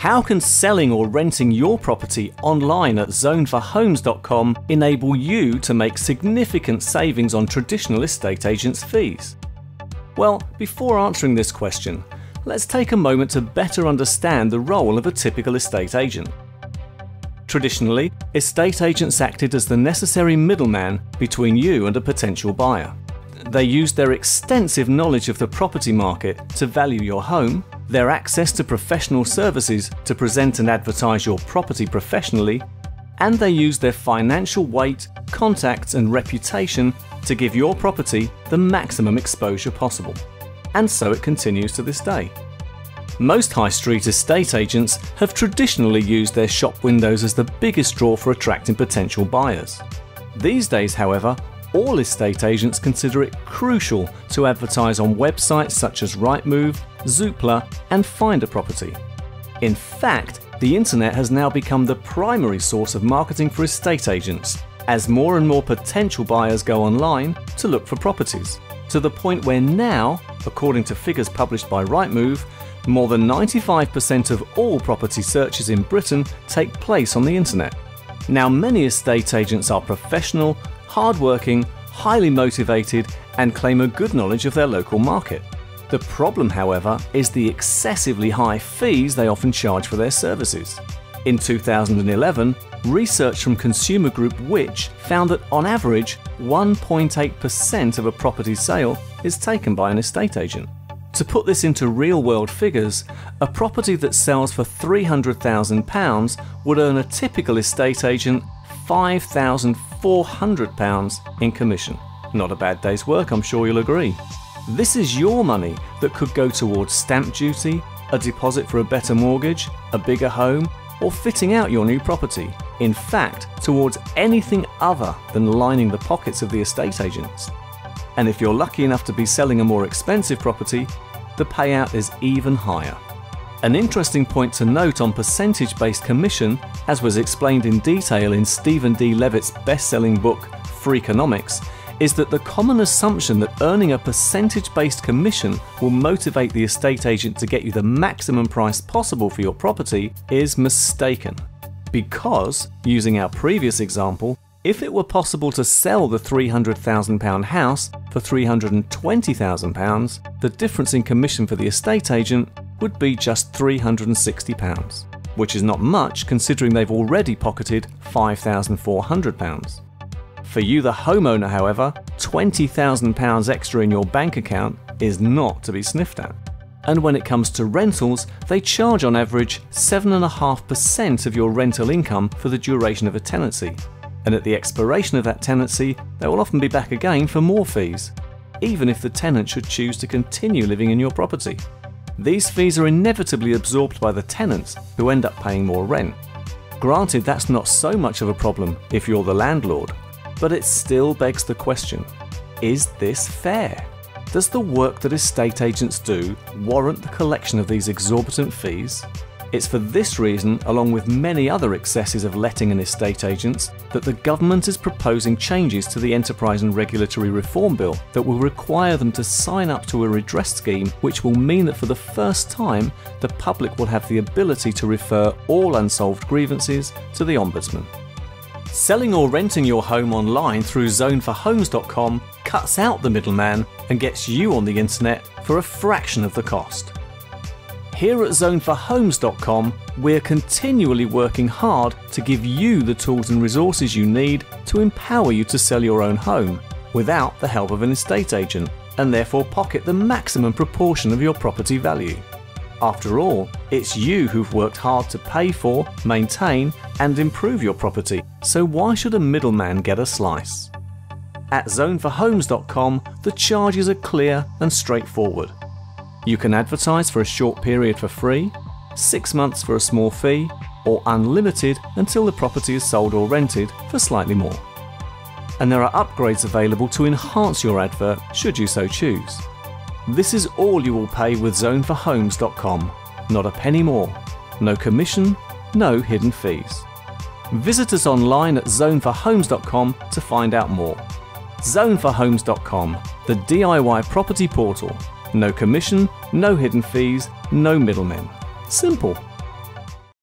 How can selling or renting your property online at zoneforhomes.com enable you to make significant savings on traditional estate agents' fees? Well, before answering this question, let's take a moment to better understand the role of a typical estate agent. Traditionally, estate agents acted as the necessary middleman between you and a potential buyer. They used their extensive knowledge of the property market to value your home, their access to professional services to present and advertise your property professionally, and they used their financial weight, contacts and reputation to give your property the maximum exposure possible. And so it continues to this day. Most high street estate agents have traditionally used their shop windows as the biggest draw for attracting potential buyers. These days, however, all estate agents consider it crucial to advertise on websites such as Rightmove, Zoopla and Find a Property. In fact, the internet has now become the primary source of marketing for estate agents, as more and more potential buyers go online to look for properties, to the point where now, according to figures published by Rightmove, more than 95% of all property searches in Britain take place on the internet. Now, many estate agents are professional, hard-working, highly motivated and claim a good knowledge of their local market. The problem, however, is the excessively high fees they often charge for their services. In 2011, research from consumer group Which found that on average 1.8% of a property sale is taken by an estate agent. To put this into real-world figures, a property that sells for £300,000 would earn a typical estate agent £5,400 in commission. Not a bad day's work, I'm sure you'll agree. This is your money that could go towards stamp duty, a deposit for a better mortgage, a bigger home, or fitting out your new property. In fact, towards anything other than lining the pockets of the estate agents. And if you're lucky enough to be selling a more expensive property, the payout is even higher. An interesting point to note on percentage-based commission, as was explained in detail in Stephen D. Levitt's best-selling book Freakonomics, is that the common assumption that earning a percentage-based commission will motivate the estate agent to get you the maximum price possible for your property is mistaken. Because, using our previous example, if it were possible to sell the £300,000 house for £320,000, the difference in commission for the estate agent would be just £360, which is not much considering they've already pocketed £5,400. For you, the homeowner, however, £20,000 extra in your bank account is not to be sniffed at. And when it comes to rentals, they charge on average 7.5% of your rental income for the duration of a tenancy. And at the expiration of that tenancy, they will often be back again for more fees, even if the tenant should choose to continue living in your property. These fees are inevitably absorbed by the tenants, who end up paying more rent. Granted, that's not so much of a problem if you're the landlord, but it still begs the question, is this fair? Does the work that estate agents do warrant the collection of these exorbitant fees? It's for this reason, along with many other excesses of letting and estate agents, that the government is proposing changes to the Enterprise and Regulatory Reform Bill that will require them to sign up to a redress scheme, which will mean that for the first time, the public will have the ability to refer all unsolved grievances to the Ombudsman. Selling or renting your home online through zoneforhomes.com cuts out the middleman and gets you on the internet for a fraction of the cost. Here at zoneforhomes.com, we're continually working hard to give you the tools and resources you need to empower you to sell your own home without the help of an estate agent, and therefore pocket the maximum proportion of your property value. After all, it's you who've worked hard to pay for, maintain, and improve your property, so why should a middleman get a slice? At zoneforhomes.com, the charges are clear and straightforward. You can advertise for a short period for free, 6 months for a small fee, or unlimited until the property is sold or rented for slightly more. And there are upgrades available to enhance your advert should you so choose. This is all you will pay with zoneforhomes.com, not a penny more, no commission, no hidden fees. Visit us online at zoneforhomes.com to find out more. Zoneforhomes.com, the DIY property portal. No commission, no hidden fees, no middlemen. Simple.